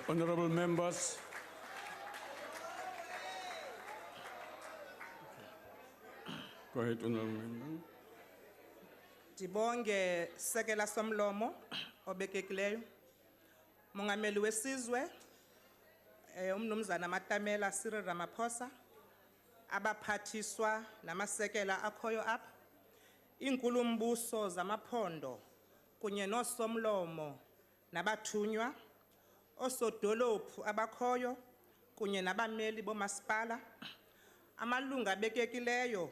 Honorable members. Go ahead, honorable member. Dibonge sekela somlomo obekekileyo. Mongameli wesizwe umnumzana Matamela Cde Ramaphosa abaphathiswa namasekela akhoyo apha. Inkulumbuso zamaphondo kunye nosomlomo nabathunywa osodolophu abakhoyo kunye nabameli bomasipala amalunga bekekileyo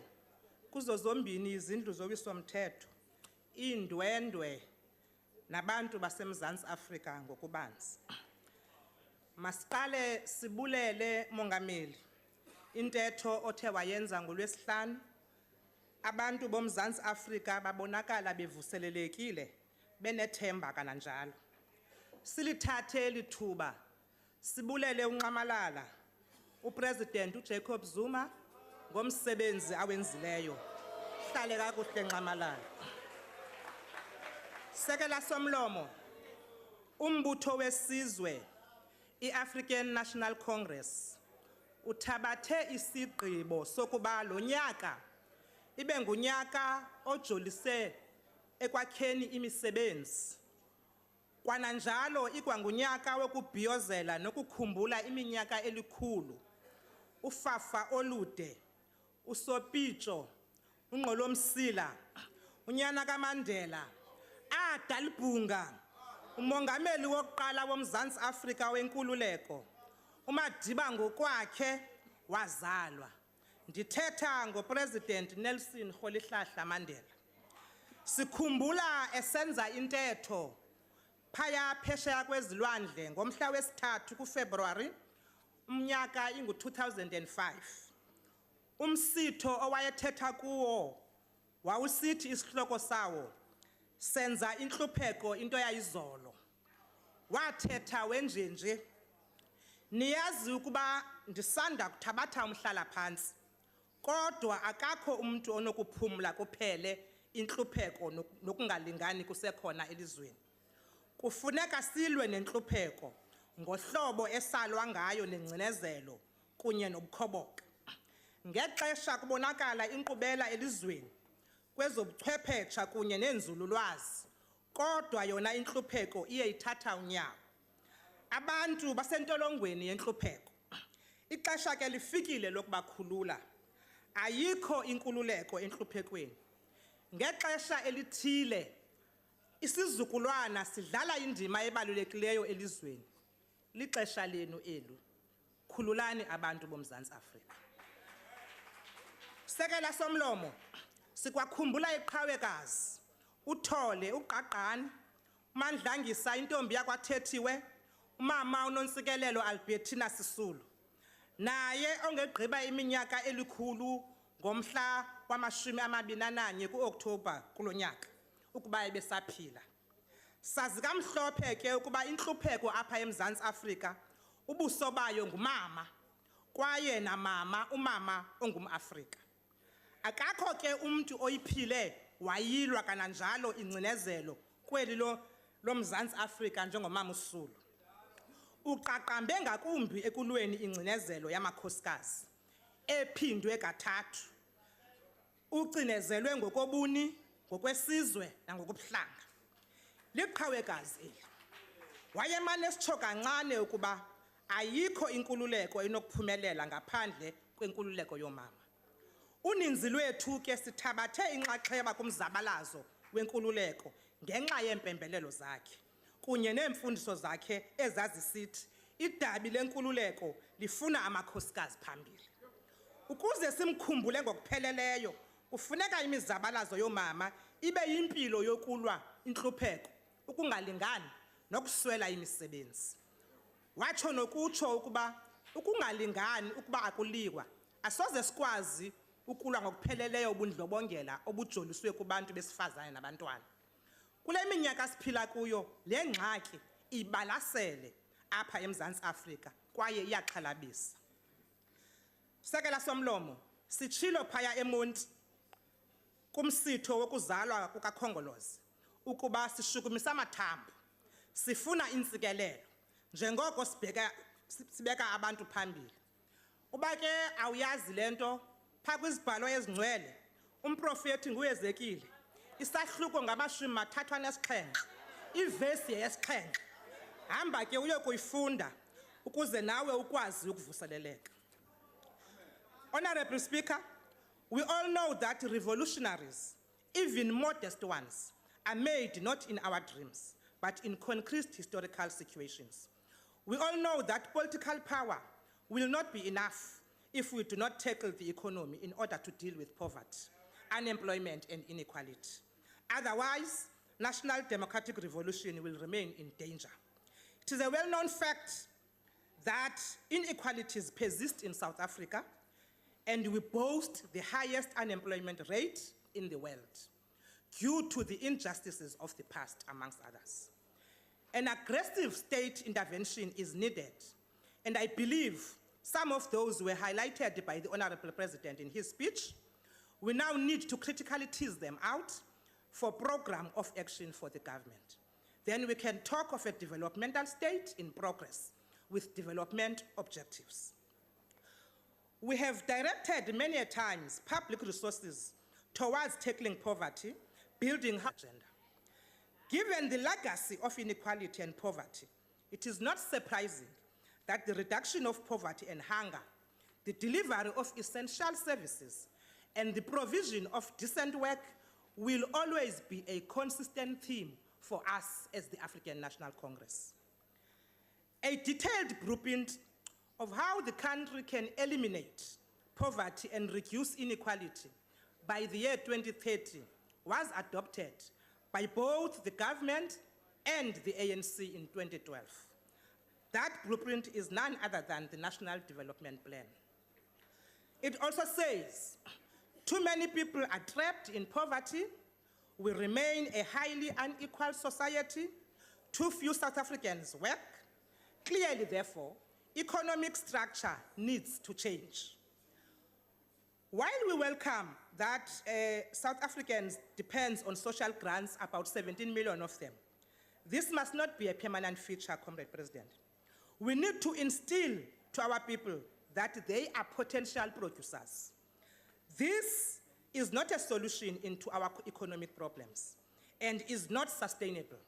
kuzo zombini izindlu zowisomthetho indwendwe nabantu baseMzantsi Afrika ngokubanzi. Masiqale sibulele mongameli intetho othe wayenza ngoLwesihlanu. Abantu boMzantsi Afrika babonakala bevuselelekile benethemba kananjalo. Silithathe lithuba sibulele unqamalala uPresident uJacob Zuma ngomsebenzi awenzileyo. Hlale kakuhle nqamalala. Sekela somlomo umbutho wesizwe iAfrican National Congress uthabathe isigqibo sokuba lo nyaka ibe ngunyaka ojolise ekwakheni imisebenzi. Kwananjalo ikwangunyaka wokubhiyozela nokukhumbula iminyaka elikhulu ufafa olude usopitsho uNqolomsila unyana kaMandela adalibhunga umongameli wokuqala woMzantsi Afrika wenkululeko uMadiba ngokwakhe wazalwa. Ndithetha ngoPresident Nelson Rolihlahla Mandela. Sikhumbula esenza intetho phaya phesheya kwezilwandle ngomhla wesithathu kuFebruary umnyaka ingu-2005. Umsitho owayethetha kuwo wawusithi isihloko sawo senza inhlupheko into yayizolo. Wathetha wenjenje, niyazi ukuba ndisanda kuthabatha umhlala phansi kodwa akakho umuntu onokuphumla kuphele inhlupheko nokungalingani kusekhona elizweni. Kufuneka silwe nenhlupheko ngohlobo esalwa ngayo nengcinezelo kunye nobukhoboka. Ngexesha kubonakala inkqubela elizweni kwezobuchwephetsha kunye nenzululwazi kodwa yona inhlupheko iye ithatha unyawo. Abantu basentolongweni yenhlupheko. Ixesha ke lifikile lokubakhulula. Ayikho inkululeko enhluphekweni. Ngexesha elithile isizukulwana sidlala indima ebalulekileyo elizweni. Lixesha lenu elu. Khululani abantu boMzantsi Afrika. Sekela somlomo sikwakhumbula iqhawekazi uThole uGqagqani uMandlangisa intombi yakwaThethiwe umama uNontsikelelo Albertina Sisulu naye ongegqiba iminyaka elikhulu ngomhla wama-21 kuOktobha kulonyaka ukuba ebesaphila. Sazi kamhlophe ke ukuba inhlupheko apha eMzantsi Afrika ubuso bayo ngumama kwaye namama umama ongumAfrika. Akakho ke umuntu oyiphile wayilwa kananjalo ingcinezelo kweli loMzantsi Afrika njengomama uSisulu. Uqaqambe ngakumbi ekulweni ingcinezelo yamakhosikazi ephindwe kathathu. Ucinezelwe ngokobuni, ngokwesizwe nangokubuhlanga. Liqhawekazi eli. Wayemane esitsho kancane ukuba ayikho inkululeko enokuphumelela ngaphandle kwenkululeko yomama. Uninzi lwethu ke sithabathe inxaxheba kumzabalazo wenkululeko ngenxa yeempembelelo zakhe kunye neemfundiso zakhe ezazisithi idabi lenkululeko lifuna amakhosikazi phambili. Ukuze simkhumbule ngokupheleleyo kufuneka imizabalazo yomama ibe yimpilo yokulwa inhlupheko, ukungalingani nokuswela imisebenzi. Watsho nokutsho ukuba ukungalingani ukuba akuliwa asoze sikwazi ukulwa ngokupheleleyo ubundlobongela obujoliswe kubantu besifazane nabantwana. Kule minyaka siphila kuyo le ngxaki ibalasele apha eMzantsi Afrika kwaye iyaxhalabisa. Sekela somlomo sitshilo phaya eMonti kumsitho wokuzalwa kukaKhongolozi ukuba sishukumisa amathambo, sifuna intsikelelo, njengoko sibeka abantu phambili. Uba ke awuyazi lento phaa kwizibhalo ezingcwele umprofethi nguEzekile isahluko ngamashumi 37 ivesi yesi-7 hamba ke uyokuyifunda ukuze nawe ukwazi ukuvuseleleka. Honorable Speaker, we all know that revolutionaries, even modest ones, are made not in our dreams, but in concrete historical situations. We all know that political power will not be enough if we do not tackle the economy in order to deal with poverty, unemployment, and inequality. Otherwise, national democratic revolution will remain in danger. It is a well-known fact that inequalities persist in South Africa, and we boast the highest unemployment rate in the world due to the injustices of the past, amongst others. An aggressive state intervention is needed, and I believe some of those were highlighted by the Honorable President in his speech. We now need to critically tease them out for a program of action for the government. Then we can talk of a developmental state in progress with development objectives. We have directed many a times public resources towards tackling poverty, building agenda. Given the legacy of inequality and poverty, it is not surprising that the reduction of poverty and hunger, the delivery of essential services, and the provision of decent work will always be a consistent theme for us as the African National Congress. A detailed blueprint of how the country can eliminate poverty and reduce inequality by the year 2030 was adopted by both the government and the ANC in 2012. That blueprint is none other than the National Development Plan. It also says, too many people are trapped in poverty, we remain a highly unequal society, too few South Africans work. Clearly, therefore, economic structure needs to change. While we welcome that South Africans depend on social grants, about 17 million of them, this must not be a permanent feature, Comrade President. We need to instill to our people that they are potential producers. This is not a solution into our economic problems and is not sustainable.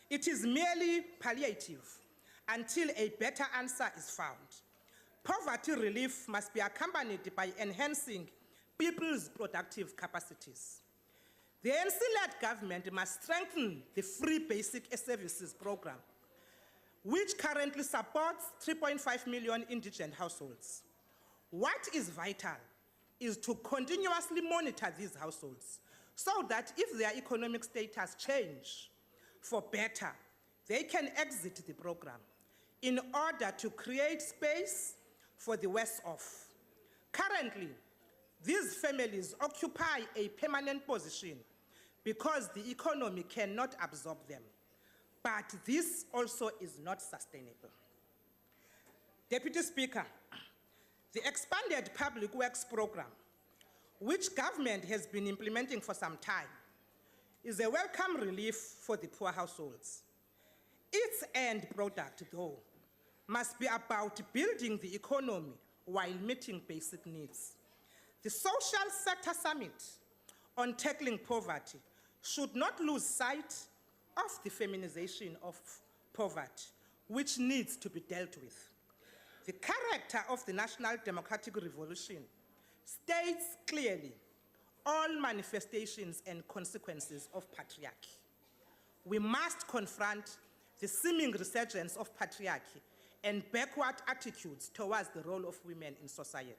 It is merely palliative until a better answer is found. Poverty relief must be accompanied by enhancing people's productive capacities. The ANC-led government must strengthen the free basic services program, which currently supports 3.5 million indigent households. What is vital is to continuously monitor these households so that if their economic status change for better, they can exit the program in order to create space for the worse off. Currently, these families occupy a permanent position because the economy cannot absorb them. But this also is not sustainable. Deputy Speaker, the expanded public works program, which government has been implementing for some time, is a welcome relief for the poor households. Its end product, though, must be about building the economy while meeting basic needs. The Social Sector Summit on tackling poverty should not lose sight of the feminization of poverty, which needs to be dealt with. The character of the National Democratic Revolution states clearly all manifestations and consequences of patriarchy. We must confront the seeming resurgence of patriarchy and backward attitudes towards the role of women in society.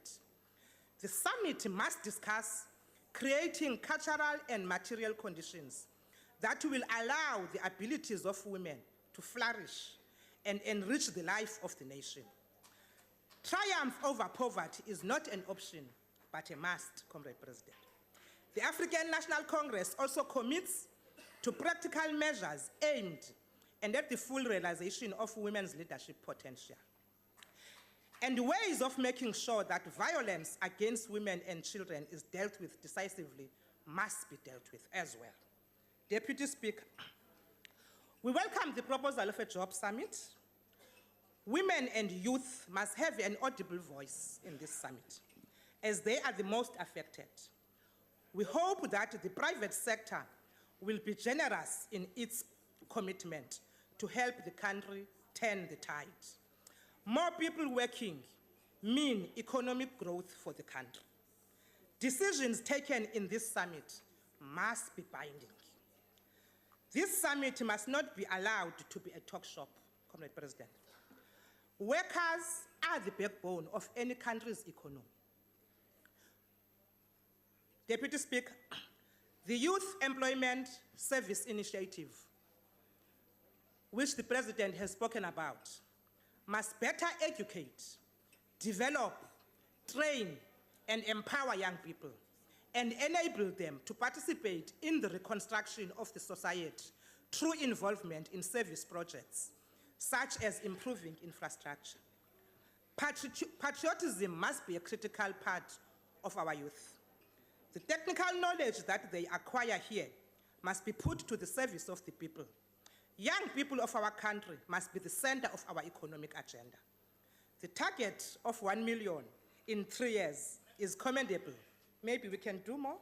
The summit must discuss creating cultural and material conditions that will allow the abilities of women to flourish and enrich the life of the nation. Triumph over poverty is not an option, but a must, Comrade President. The African National Congress also commits to practical measures aimed at the full realization of women's leadership potential, and ways of making sure that violence against women and children is dealt with decisively must be dealt with as well. Deputy Speaker, we welcome the proposal of a job summit. Women and youth must have an audible voice in this summit, as they are the most affected. We hope that the private sector will be generous in its commitment to help the country turn the tide. More people working mean economic growth for the country. Decisions taken in this summit must be binding. This summit must not be allowed to be a talk shop, Comrade President. Workers are the backbone of any country's economy. Deputy Speaker, the Youth Employment Service Initiative, which the President has spoken about, must better educate, develop, train, and empower young people, and enable them to participate in the reconstruction of the society through involvement in service projects, such as improving infrastructure. Patriotism must be a critical part of our youth. The technical knowledge that they acquire here must be put to the service of the people. Young people of our country must be the center of our economic agenda. The target of 1 million in 3 years is commendable. Maybe we can do more.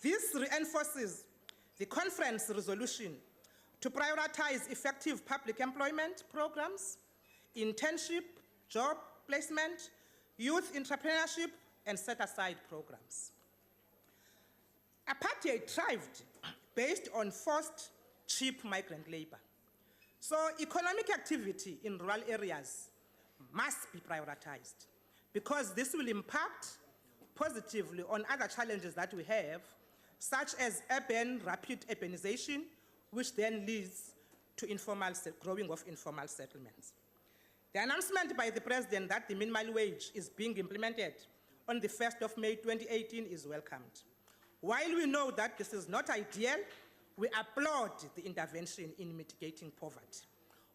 This reinforces the conference resolution to prioritize effective public employment programs, internship, job placement, youth entrepreneurship, and set-aside programs. Apartheid thrived based on forced, cheap migrant labor. So economic activity in rural areas must be prioritized because this will impact positively on other challenges that we have, such as rapid urbanization, which then leads to growing of informal settlements. The announcement by the President that the minimum wage is being implemented on the 1st of May 2018 is welcomed. While we know that this is not ideal, we applaud the intervention in mitigating poverty.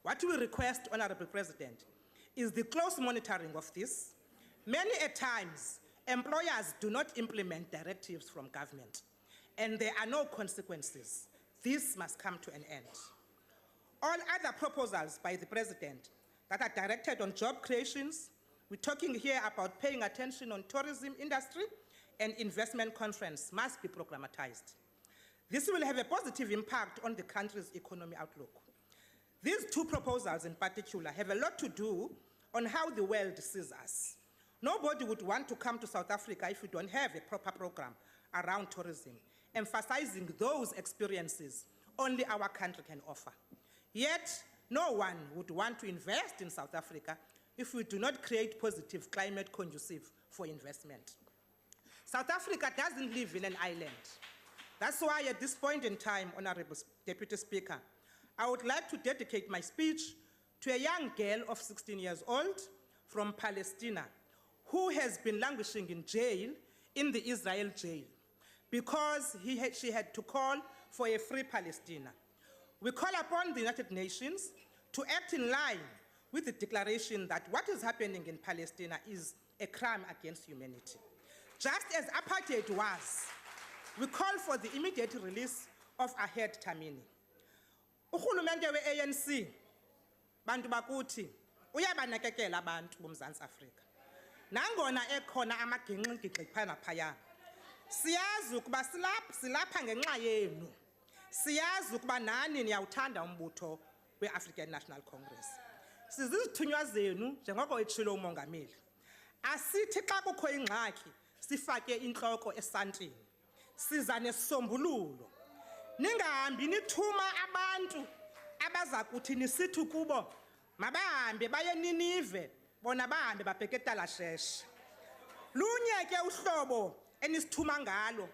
What we request, Honorable President, is the close monitoring of this. Many a times, employers do not implement directives from government, and there are no consequences. This must come to an end. All other proposals by the President that are directed on job creations, we're talking here about paying attention on tourism industry and investment conference must be programmatized. This will have a positive impact on the country's economic outlook. These two proposals in particular have a lot to do on how the world sees us. Nobody would want to come to South Africa if we don't have a proper program around tourism, emphasizing those experiences only our country can offer. Yet, no one would want to invest in South Africa if we do not create positive climate conducive for investment. South Africa doesn't live in an island. That's why at this point in time, Honorable Deputy Speaker, I would like to dedicate my speech to a young girl of 16 years old from Palestine who has been languishing in jail, in the Israel jail, because she had to call for a free Palestine. We call upon the United Nations to act in line with the declaration that what is happening in Palestine is a crime against humanity. Just as apartheid was, we call for the immediate release of Ahed Tamini. Urhulumente we-ANC, bantu bakuthi, uyabanakekela abantu boMzantsi Afrika. Nangona ekhona amagingxigingxi phana phaya. Siyazi ukuba silapha ngenxa yenu. Siyazi ukuba nani niyawuthanda umbutho we-African National Congress. Sizizithunywa zenu njengoko etshilo umongameli. Asithi xa kukho ingxaki sifake inhloko esantini. Siza nesisombululo. Ningahambi nithuma abantu abaza kuthi nisithi kubo mabahambe baye Ninive bona bahambe babheke eTalasheshe. Lunye ke uhlobo enisithuma ngalo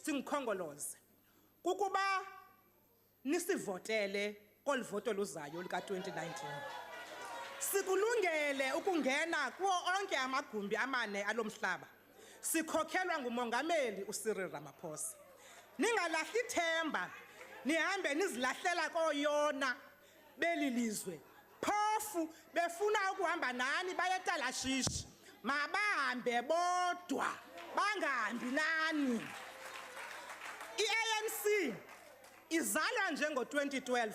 singikhongoloze kukuba nisivotele kolivoto luzayo lika 2019. Sikulungele ukungena kuwo onke amagumbi amane alomhlaba. Sikhokhelwa ngumongameli uCyril Ramaphosa. Ningalahli ithemba, nihambe nizilahlela koyona belilizwe. Phofu befuna ukuhamba nani baye eTalashish. Mabahambe bodwa, bangahambi nani. I-ANC izalwa njengo 2012.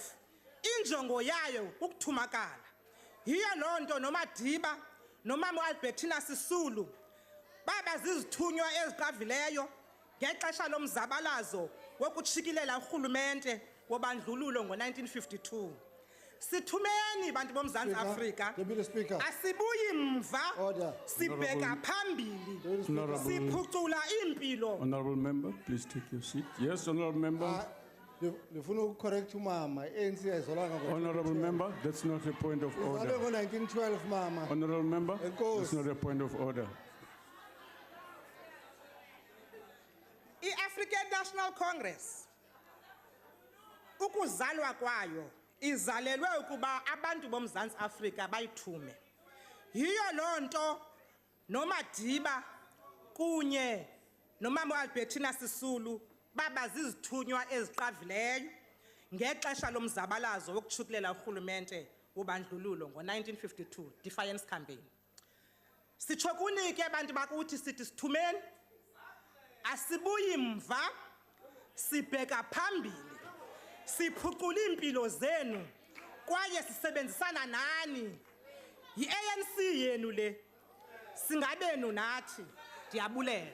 Injongo yayo ukuthumakala. Yiyo loo nto noMadiba nomama uAlbertina Sisulu baba zizithunywa eziqavileyo ngexesha lomzabalazo wokutshikilela urhulumente wobandlululo ngo-1952. Sithumeni bantu boMzantsi Speaker, Afrika, Deputy Speaker. asibuyi mva, Order. sibheka phambili, Honorable- siphucula impilo. Honorable member, please take your seat. Yes, honorable member. Ndifuna ukucorrect umama, ANC ayizolanga Honorable member, that's not a point of Izalwe order. ngo-1912 mama. Honorable member, Enkosi. that's not a point of order. I-African National Congress ukuzalwa kwayo izalelwe ukuba abantu boMzantsi Afrika bayithume. Yiyo loo nto noMadiba kunye nomama uAlbertina Sisulu baba zizithunywa eziqavileyo ngexesha lomzabalazo wokutshukulela urhulumente wobandlululo ngo-1952 defiance campaign. Sitsho kunike abantu bakuthi sithi sithumeni, asibuyi mva, sibheka phambili, siphucula impilo zenu kwaye sisebenzisana nani. Yi-ANC yenu le, singabenu nathi. Ndiyabulela.